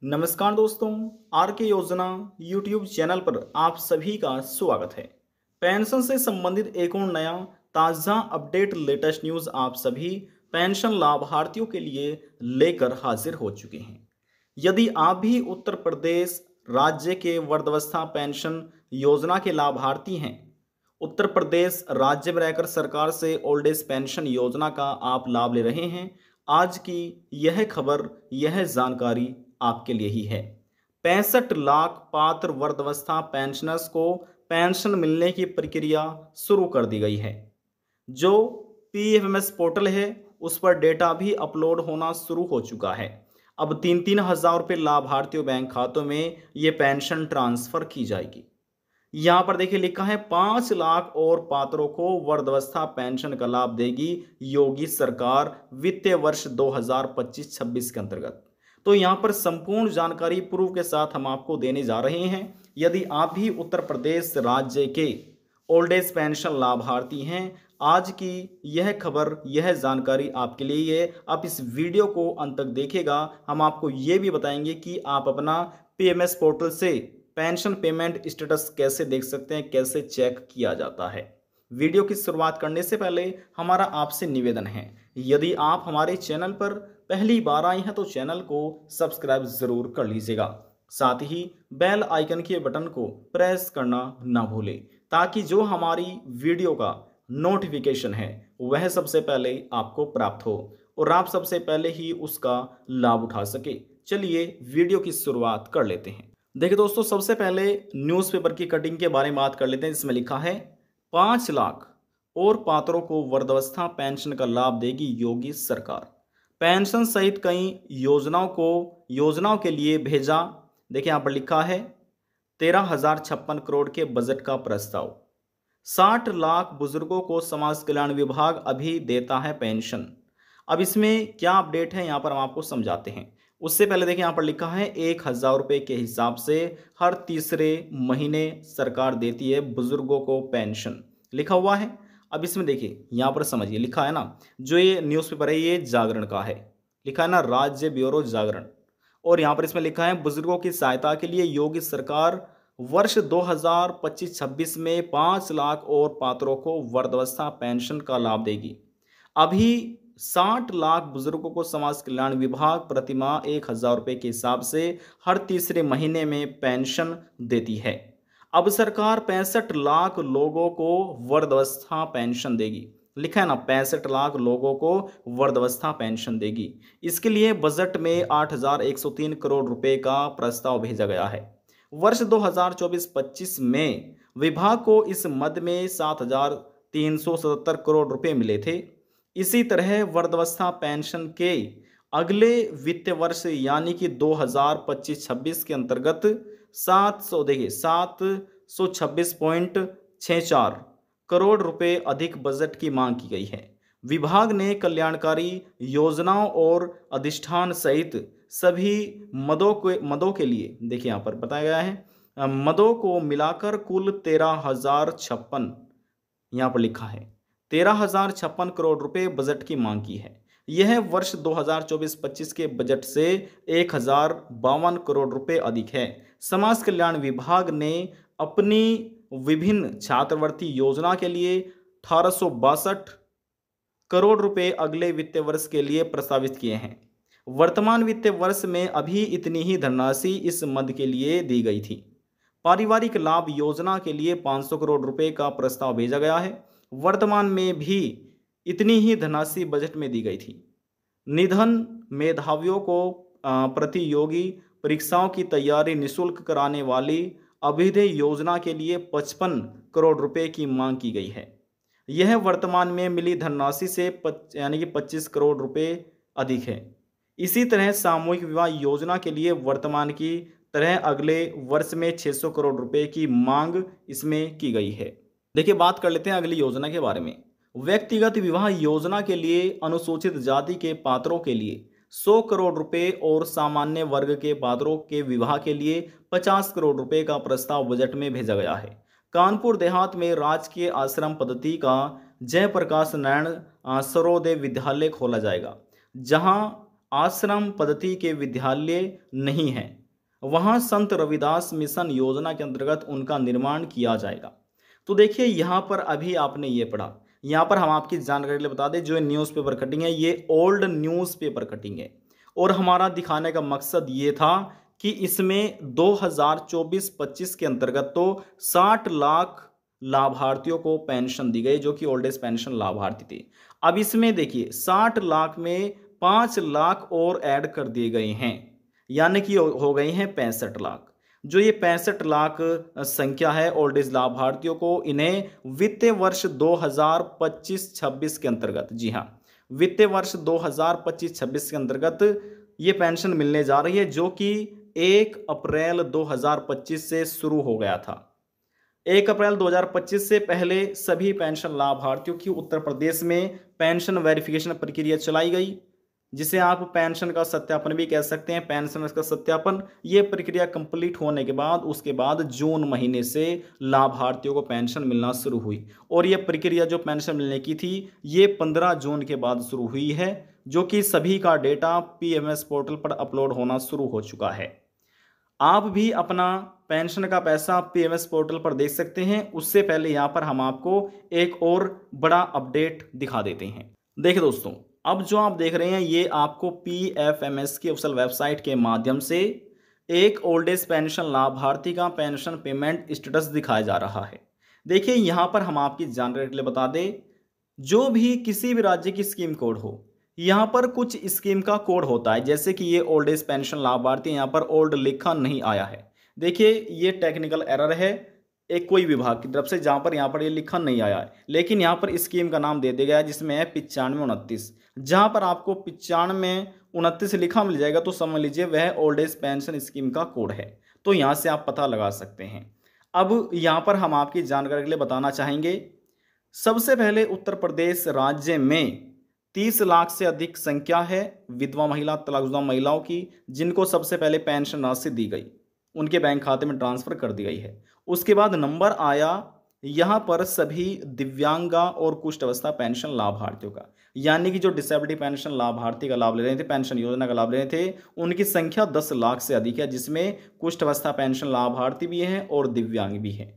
नमस्कार दोस्तों, आर के योजना यूट्यूब चैनल पर आप सभी का स्वागत है। पेंशन से संबंधित एक और नया ताज़ा अपडेट लेटेस्ट न्यूज़ आप सभी पेंशन लाभार्थियों के लिए लेकर हाजिर हो चुके हैं। यदि आप भी उत्तर प्रदेश राज्य के वृद्धावस्था पेंशन योजना के लाभार्थी हैं, उत्तर प्रदेश राज्य में रहकर सरकार से ओल्ड एज पेंशन योजना का आप लाभ ले रहे हैं, आज की यह खबर, यह जानकारी आपके लिए ही है। 65 लाख पात्र वृद्धावस्था पेंशनर्स को पेंशन मिलने की प्रक्रिया शुरू कर दी गई है। जो पीएफएमएस पोर्टल है उस पर डेटा भी अपलोड होना शुरू हो चुका है। अब 3-3 हज़ार रुपये लाभार्थियों बैंक खातों में ये पेंशन ट्रांसफर की जाएगी। यहाँ पर देखिए लिखा है 5 लाख और पात्रों को वृद्धावस्था पेंशन का लाभ देगी योगी सरकार वित्तीय वर्ष 2025-26 के अंतर्गत। तो यहाँ पर संपूर्ण जानकारी प्रूफ के साथ हम आपको देने जा रहे हैं। यदि आप भी उत्तर प्रदेश राज्य के ओल्ड एज पेंशन लाभार्थी हैं, आज की यह खबर, यह जानकारी आपके लिए है। आप इस वीडियो को अंत तक देखिएगा। हम आपको ये भी बताएंगे कि आप अपना पीएमएस पोर्टल से पेंशन पेमेंट स्टेटस कैसे देख सकते हैं, कैसे चेक किया जाता है। वीडियो की शुरुआत करने से पहले हमारा आपसे निवेदन है, यदि आप हमारे चैनल पर पहली बार आए हैं तो चैनल को सब्सक्राइब जरूर कर लीजिएगा। साथ ही बेल आइकन के बटन को प्रेस करना ना भूलें, ताकि जो हमारी वीडियो का नोटिफिकेशन है वह सबसे पहले आपको प्राप्त हो और आप सबसे पहले ही उसका लाभ उठा सके। चलिए वीडियो की शुरुआत कर लेते हैं। देखिए दोस्तों, सबसे पहले न्यूज़पेपर की कटिंग के बारे में बात कर लेते हैं, जिसमें लिखा है 5 लाख और पात्रों को वृद्धावस्था पेंशन का लाभ देगी योगी सरकार। पेंशन सहित कई योजनाओं के लिए भेजा। देखिए यहाँ पर लिखा है 13,056 करोड़ के बजट का प्रस्ताव। 60 लाख बुजुर्गों को समाज कल्याण विभाग अभी देता है पेंशन। अब इसमें क्या अपडेट है यहाँ पर हम आपको समझाते हैं। उससे पहले देखिए यहाँ पर लिखा है 1,000 रुपये के हिसाब से हर तीसरे महीने सरकार देती है बुजुर्गों को पेंशन, लिखा हुआ है। अब इसमें देखिए यहाँ पर समझिए, लिखा है ना, जो ये न्यूज़पेपर है ये जागरण का है, लिखा है ना राज्य ब्यूरो जागरण। और यहाँ पर इसमें लिखा है बुजुर्गों की सहायता के लिए योगी सरकार वर्ष 2025-26 में 5 लाख और पात्रों को वृद्धावस्था पेंशन का लाभ देगी। अभी 60 लाख बुजुर्गों को समाज कल्याण विभाग प्रतिमाह 1,000 रुपये के हिसाब से हर तीसरे महीने में पेंशन देती है। अब सरकार 65 लाख लोगों को वृद्धावस्था पेंशन देगी, लिखा है ना, 65 लाख लोगों को वृद्धावस्था पेंशन देगी। इसके लिए बजट में 8,103 करोड़ रुपए का प्रस्ताव भेजा गया है। वर्ष 2024-25 में विभाग को इस मद में 7,377 करोड़ रुपए मिले थे। इसी तरह वृद्धावस्था पेंशन के अगले वित्तीय वर्ष यानी कि 2025-26 के अंतर्गत 726.64 करोड़ रुपए अधिक बजट की मांग की गई है। विभाग ने कल्याणकारी योजनाओं और अधिष्ठान सहित सभी मदों के लिए, देखिए यहाँ पर बताया गया है, मदों को मिलाकर कुल 13,056, यहाँ पर लिखा है 13,056 करोड़ रुपए बजट की मांग की है। यह वर्ष 2024-25 के बजट से 1,052 करोड़ रुपए अधिक है। समाज कल्याण विभाग ने अपनी विभिन्न छात्रवृत्ति योजना के लिए 1,862 करोड़ रुपए अगले वित्तीय वर्ष के लिए प्रस्तावित किए हैं। वर्तमान वित्तीय वर्ष में अभी इतनी ही धनराशि इस मद के लिए दी गई थी। पारिवारिक लाभ योजना के लिए 500 करोड़ रुपए का प्रस्ताव भेजा गया है। वर्तमान में भी इतनी ही धनराशि बजट में दी गई थी। निधन मेधावियों को प्रतियोगी परीक्षाओं की तैयारी निःशुल्क कराने वाली अभ्युदय योजना के लिए 55 करोड़ रुपए की मांग की गई है। यह वर्तमान में मिली धनराशि से यानी कि 25 करोड़ रुपए अधिक है। इसी तरह सामूहिक विवाह योजना के लिए वर्तमान की तरह अगले वर्ष में 600 करोड़ रुपए की मांग इसमें की गई है। देखिए बात कर लेते हैं अगली योजना के बारे में। व्यक्तिगत विवाह योजना के लिए अनुसूचित जाति के पात्रों के लिए 100 करोड़ रुपए और सामान्य वर्ग के पात्रों के विवाह के लिए 50 करोड़ रुपए का प्रस्ताव बजट में भेजा गया है। कानपुर देहात में राजकीय आश्रम पद्धति का जयप्रकाश नारायण सर्वोदय विद्यालय खोला जाएगा, जहां आश्रम पद्धति के विद्यालय नहीं है, वहाँ संत रविदास मिशन योजना के अंतर्गत उनका निर्माण किया जाएगा। तो देखिए यहाँ पर अभी आपने ये पढ़ा, यहाँ पर हम आपकी जानकारी के लिए बता दें, जो न्यूज़पेपर कटिंग है ये ओल्ड न्यूज़पेपर कटिंग है और हमारा दिखाने का मकसद ये था कि इसमें 2024-25 के अंतर्गत तो 60 लाख लाभार्थियों को पेंशन दी गई, जो कि ओल्ड एज पेंशन लाभार्थी थे। अब इसमें देखिए 60 लाख में 5 लाख और ऐड कर दिए गए हैं, यानी कि हो गए हैं 65 लाख। जो ये 65 लाख संख्या है ओल्ड एज लाभार्थियों को, इन्हें वित्तीय वर्ष 2025-26 के अंतर्गत, जी हाँ, वित्तीय वर्ष 2025-26 के अंतर्गत ये पेंशन मिलने जा रही है, जो कि 1 अप्रैल 2025 से शुरू हो गया था। 1 अप्रैल 2025 से पहले सभी पेंशन लाभार्थियों की उत्तर प्रदेश में पेंशन वेरिफिकेशन प्रक्रिया चलाई गई, जिसे आप पेंशन का सत्यापन भी कह सकते हैं, पेंशन का सत्यापन। ये प्रक्रिया कंप्लीट होने के बाद उसके बाद जून महीने से लाभार्थियों को पेंशन मिलना शुरू हुई और ये प्रक्रिया जो पेंशन मिलने की थी ये 15 जून के बाद शुरू हुई है, जो कि सभी का डेटा पीएमएस पोर्टल पर अपलोड होना शुरू हो चुका है। आप भी अपना पेंशन का पैसा पीएमएस पोर्टल पर देख सकते हैं। उससे पहले यहाँ पर हम आपको एक और बड़ा अपडेट दिखा देते हैं। देखिए दोस्तों, अब जो आप देख रहे हैं ये आपको पीएफएमएस की ऑफिशियल वेबसाइट के माध्यम से एक ओल्ड एज पेंशन लाभार्थी का पेंशन पेमेंट स्टेटस दिखाया जा रहा है। देखिए यहाँ पर हम आपकी जानकारी के लिए बता दें, जो भी किसी भी राज्य की स्कीम कोड हो, यहाँ पर कुछ स्कीम का कोड होता है, जैसे कि ये ओल्ड एज पेंशन लाभार्थी, यहाँ पर ओल्ड लिखा नहीं आया है। देखिए ये टेक्निकल एरर है एक कोई विभाग की तरफ से, जहाँ पर यहाँ पर ये लिखा नहीं आया है, लेकिन यहाँ पर स्कीम का नाम दे दिया गया है जिसमें है 9529। जहाँ पर आपको 9529 लिखा मिल जाएगा तो समझ लीजिए वह ओल्ड एज पेंशन स्कीम का कोड है, तो यहाँ से आप पता लगा सकते हैं। अब यहाँ पर हम आपकी जानकारी के लिए बताना चाहेंगे, सबसे पहले उत्तर प्रदेश राज्य में 30 लाख से अधिक संख्या है विधवा महिला, तलाकशुदा महिलाओं की, जिनको सबसे पहले पेंशन राशि दी गई, उनके बैंक खाते में ट्रांसफर कर दी गई है। उसके बाद नंबर आया यहाँ पर सभी दिव्यांगा और कुष्ठ अवस्था पेंशन लाभार्थियों का, यानी कि जो डिसेबिलिटी पेंशन लाभार्थी का लाभ ले रहे थे, पेंशन योजना का लाभ ले रहे थे, उनकी संख्या 10 लाख से अधिक है, जिसमें कुष्ठ अवस्था पेंशन लाभार्थी भी हैं और दिव्यांग भी हैं,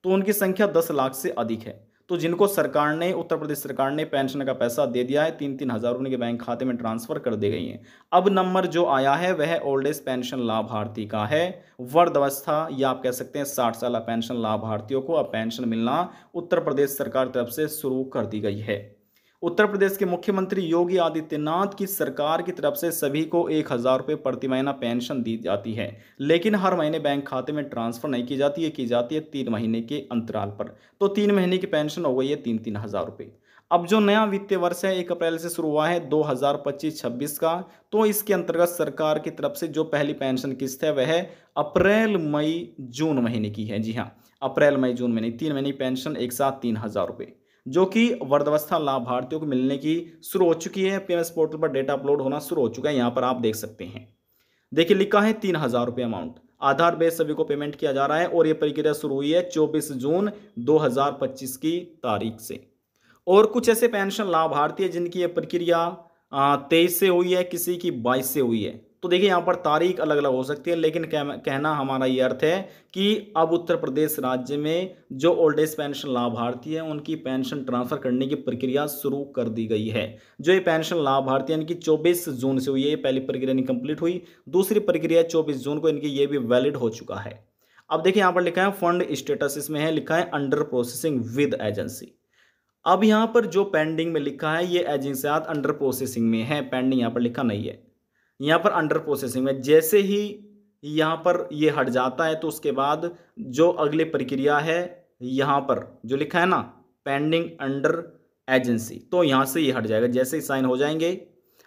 तो उनकी संख्या 10 लाख से अधिक है। तो जिनको सरकार ने, उत्तर प्रदेश सरकार ने पेंशन का पैसा दे दिया है, 3-3 हज़ार उनके बैंक खाते में ट्रांसफर कर दी गई हैं। अब नंबर जो आया है वह ओल्ड एज पेंशन लाभार्थी का है। वृद्धावस्था या आप कह सकते हैं 60 साल पेंशन लाभार्थियों को अब पेंशन मिलना उत्तर प्रदेश सरकार की तरफ से शुरू कर दी गई है। उत्तर प्रदेश के मुख्यमंत्री योगी आदित्यनाथ की सरकार की तरफ से सभी को 1,000 रुपये प्रति महीना पेंशन दी जाती है, लेकिन हर महीने बैंक खाते में ट्रांसफर नहीं की जाती है, की जाती है 3 महीने के अंतराल पर। तो 3 महीने की पेंशन हो गई है 3-3 हज़ार रुपये। अब जो नया वित्तीय वर्ष है 1 अप्रैल से शुरू हुआ है 2025-26 का, तो इसके अंतर्गत सरकार की तरफ से जो पहली पेंशन किस्त है वह अप्रैल मई जून महीने की है। जी हाँ, अप्रैल मई जून महीने 3 महीने की पेंशन एक साथ 3,000 रुपये, जो कि वृद्धावस्था लाभार्थियों को मिलने की शुरू हो चुकी है। पीएमएस पोर्टल पर डेटा अपलोड होना शुरू हो चुका है, यहाँ पर आप देख सकते हैं। देखिए लिखा है 3,000 रुपये अमाउंट, आधार बेस सभी को पेमेंट किया जा रहा है और ये प्रक्रिया शुरू हुई है 24 जून 2025 की तारीख से। और कुछ ऐसे पेंशन लाभार्थी है जिनकी ये प्रक्रिया 23 से हुई है, किसी की 22 से हुई है। तो देखिए यहाँ पर तारीख अलग अलग हो सकती है, लेकिन कहना हमारा ये अर्थ है कि अब उत्तर प्रदेश राज्य में जो ओल्ड एज पेंशन लाभार्थी है उनकी पेंशन ट्रांसफर करने की प्रक्रिया शुरू कर दी गई है। जो ये पेंशन लाभार्थी है इनकी 24 जून से हुई है, पहली प्रक्रिया नहीं कंप्लीट हुई, दूसरी प्रक्रिया 24 जून को इनकी ये भी वैलिड हो चुका है। अब देखिए यहाँ पर लिखा है फंड स्टेटस, इसमें है लिखा है अंडर प्रोसेसिंग विद एजेंसी। अब यहाँ पर जो पेंडिंग में लिखा है ये एजेंसियात अंडर प्रोसेसिंग में है, पेंडिंग यहाँ पर लिखा नहीं है, यहाँ पर अंडर प्रोसेसिंग में। जैसे ही यहाँ पर ये हट जाता है तो उसके बाद जो अगली प्रक्रिया है यहाँ पर जो लिखा है ना पेंडिंग अंडर एजेंसी, तो यहाँ से ये हट जाएगा। जैसे ही साइन हो जाएंगे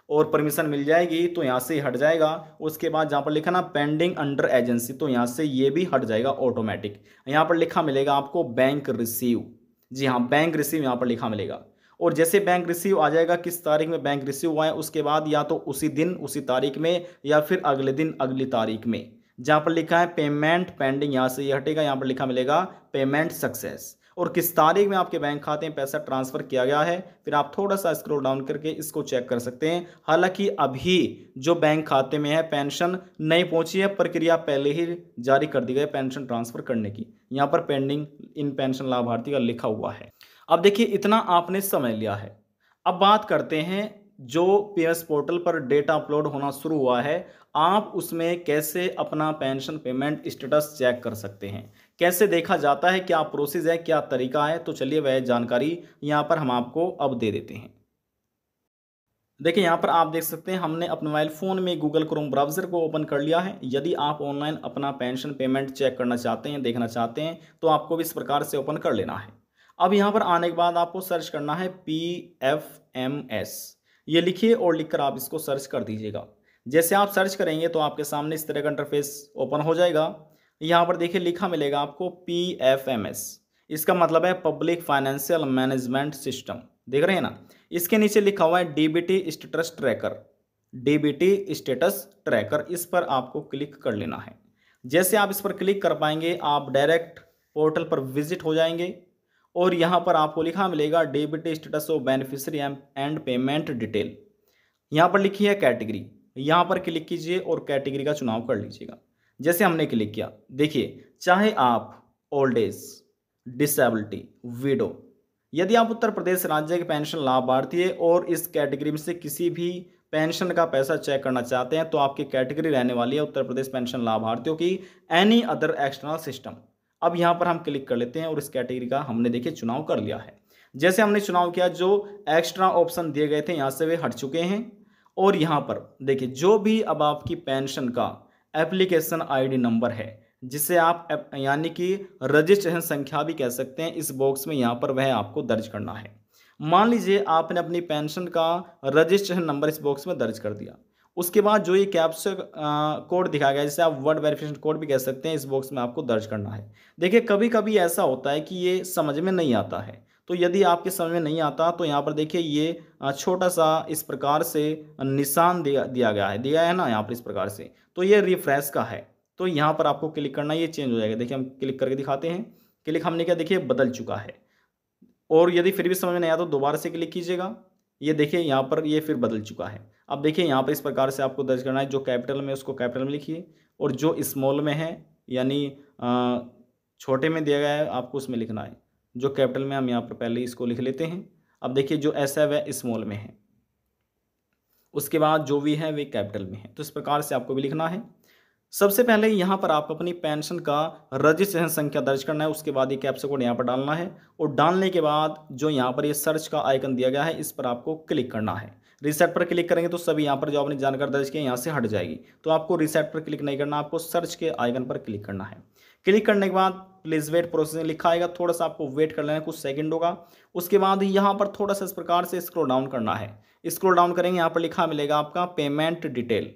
और परमिशन मिल जाएगी तो यहाँ से हट जाएगा। उसके बाद जहाँ पर लिखा ना पेंडिंग अंडर एजेंसी, तो यहाँ से ये भी हट जाएगा ऑटोमेटिक। यहाँ पर लिखा मिलेगा आपको बैंक रिसीव, जी हाँ बैंक रिसीव यहाँ पर लिखा मिलेगा। और जैसे बैंक रिसीव आ जाएगा, किस तारीख में बैंक रिसीव हुआ है, उसके बाद या तो उसी दिन उसी तारीख में या फिर अगले दिन अगली तारीख में, जहाँ पर लिखा है पेमेंट पेंडिंग, यहाँ से ये हटेगा, यहाँ पर लिखा मिलेगा पेमेंट सक्सेस। और किस तारीख में आपके बैंक खाते में पैसा ट्रांसफ़र किया गया है, फिर आप थोड़ा सा स्क्रॉल डाउन करके इसको चेक कर सकते हैं। हालांकि अभी जो बैंक खाते में है पेंशन नहीं पहुंची है, प्रक्रिया पहले ही जारी कर दी गई पेंशन ट्रांसफ़र करने की। यहाँ पर पेंडिंग इन पेंशन लाभार्थी का लिखा हुआ है। अब देखिए इतना आपने समझ लिया है। अब बात करते हैं जो पीएस पोर्टल पर डेटा अपलोड होना शुरू हुआ है, आप उसमें कैसे अपना पेंशन पेमेंट स्टेटस चेक कर सकते हैं, कैसे देखा जाता है, क्या प्रोसेस है, क्या तरीका है। तो चलिए वह जानकारी यहाँ पर हम आपको अब दे देते हैं। देखिए यहाँ पर आप देख सकते हैं हमने अपने मोबाइल फ़ोन में गूगल क्रोम ब्राउज़र को ओपन कर लिया है। यदि आप ऑनलाइन अपना पेंशन पेमेंट चेक करना चाहते हैं, देखना चाहते हैं, तो आपको भी इस प्रकार से ओपन कर लेना है। अब यहाँ पर आने के बाद आपको सर्च करना है PFMS, ये लिखिए और लिखकर आप इसको सर्च कर दीजिएगा। जैसे आप सर्च करेंगे तो आपके सामने इस तरह का इंटरफेस ओपन हो जाएगा। यहाँ पर देखिए लिखा मिलेगा आपको PFMS, इसका मतलब है पब्लिक फाइनेंशियल मैनेजमेंट सिस्टम, देख रहे हैं ना। इसके नीचे लिखा हुआ है DBT status tracker, DBT status tracker, इस पर आपको क्लिक कर लेना है। जैसे आप इस पर क्लिक कर पाएंगे आप डायरेक्ट पोर्टल पर विजिट हो जाएंगे और यहाँ पर आपको लिखा मिलेगा DBT status of beneficiary and payment detail. यहाँ पर लिखी है कैटेगरी, यहाँ पर क्लिक कीजिए और कैटेगरी का चुनाव कर लीजिएगा। जैसे हमने क्लिक किया, देखिए चाहे आप ओल्ड एज, डिसेबिलिटी, विडो, यदि आप उत्तर प्रदेश राज्य के पेंशन लाभार्थी है और इस कैटेगरी में से किसी भी पेंशन का पैसा चेक करना चाहते हैं तो आपकी कैटेगरी रहने वाली है उत्तर प्रदेश पेंशन लाभार्थियों की एनी अदर एक्सटर्नल सिस्टम। अब यहाँ पर हम क्लिक कर लेते हैं और इस कैटेगरी का हमने देखिए चुनाव कर लिया है। जैसे हमने चुनाव किया, जो एक्स्ट्रा ऑप्शन दिए गए थे यहाँ से वे हट चुके हैं और यहाँ पर देखिए जो भी अब आपकी पेंशन का एप्लीकेशन ID नंबर है, जिसे आप यानी कि रजिस्ट्रेशन संख्या भी कह सकते हैं, इस बॉक्स में यहाँ पर वह आपको दर्ज करना है। मान लीजिए आपने अपनी पेंशन का रजिस्ट्रेशन नंबर इस बॉक्स में दर्ज कर दिया, उसके बाद जो ये कैप्चा कोड दिखाया गया, जिसे आप वर्ड वेरिफिकेशन कोड भी कह सकते हैं, इस बॉक्स में आपको दर्ज करना है। देखिए कभी कभी ऐसा होता है कि ये समझ में नहीं आता है, तो यदि आपके समझ में नहीं आता तो यहाँ पर देखिए ये छोटा सा इस प्रकार से निशान दिया गया है ना यहाँ पर इस प्रकार से, तो ये रिफ्रेश का है। तो यहाँ पर आपको क्लिक करना है, ये चेंज हो जाएगा। देखिए हम क्लिक करके दिखाते हैं, क्लिक हमने क्या देखिए बदल चुका है। और यदि फिर भी समझ में नहीं आया तो दोबारा से क्लिक कीजिएगा, ये देखिए यहाँ पर ये फिर बदल चुका है। अब देखिए यहाँ पर इस प्रकार से आपको दर्ज करना है, जो कैपिटल में उसको कैपिटल में लिखिए और जो स्मॉल में है यानी छोटे में दिया गया है आपको उसमें लिखना है। जो कैपिटल में हम यहाँ पर पहले इसको लिख लेते हैं। अब देखिए जो एस है वह स्मॉल में है, उसके बाद जो भी है वे कैपिटल में है, तो इस प्रकार से आपको भी लिखना है। सबसे पहले यहाँ पर आपको अपनी पेंशन का रजिस्ट्रेशन संख्या दर्ज करना है, उसके बाद ये कैप्चा कोड यहाँ पर डालना है और डालने के बाद जो यहाँ पर ये सर्च का आइकन दिया गया है इस पर आपको क्लिक करना है। रीसेट पर क्लिक करेंगे तो सभी यहाँ पर जो आपने जानकारी दर्ज की यहाँ से हट जाएगी, तो आपको रीसेट पर क्लिक नहीं करना, आपको सर्च के आइकन पर क्लिक करना है। क्लिक करने के बाद प्लीज वेट प्रोसेसिंग लिखा आएगा, थोड़ा सा आपको वेट कर लेना है, कुछ सेकंड होगा। उसके बाद यहाँ पर थोड़ा सा इस प्रकार से स्क्रॉल डाउन करना है। स्क्रॉल डाउन करेंगे, यहाँ पर लिखा मिलेगा आपका पेमेंट डिटेल,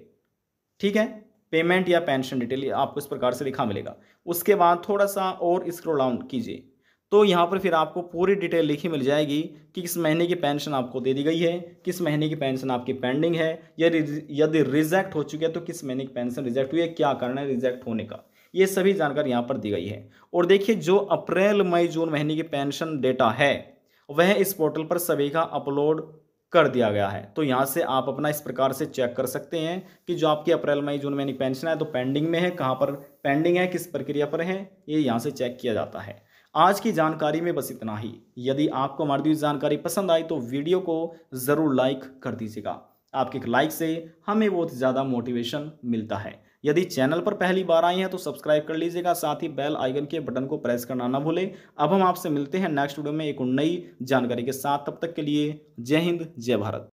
ठीक है, पेमेंट या पेंशन डिटेल आपको इस प्रकार से लिखा मिलेगा। उसके बाद थोड़ा सा और स्क्रॉल डाउन कीजिए तो यहाँ पर फिर आपको पूरी डिटेल लिखी मिल जाएगी कि किस महीने की पेंशन आपको दे दी गई है, किस महीने की पेंशन आपकी पेंडिंग है, यदि रिजेक्ट हो चुकी है तो किस महीने की पेंशन रिजेक्ट हुई है, क्या कारण है रिजेक्ट होने का, ये सभी जानकारी यहाँ पर दी गई है। और देखिए जो अप्रैल मई जून महीने की पेंशन डेटा है वह इस पोर्टल पर सभी का अपलोड कर दिया गया है। तो यहाँ से आप अपना इस प्रकार से चेक कर सकते हैं कि जो आपकी अप्रैल मई जून महीने की पेंशन है तो पेंडिंग में है, कहाँ पर पेंडिंग है, किस प्रक्रिया पर है, ये यहाँ से चेक किया जाता है। आज की जानकारी में बस इतना ही। यदि आपको हमारी दी जानकारी पसंद आई तो वीडियो को ज़रूर लाइक कर दीजिएगा। आपके एक लाइक से हमें बहुत ज़्यादा मोटिवेशन मिलता है। यदि चैनल पर पहली बार आए हैं तो सब्सक्राइब कर लीजिएगा, साथ ही बेल आइकन के बटन को प्रेस करना ना भूलें। अब हम आपसे मिलते हैं नेक्स्ट वीडियो में एक नई जानकारी के साथ, तब तक के लिए जय हिंद जय भारत।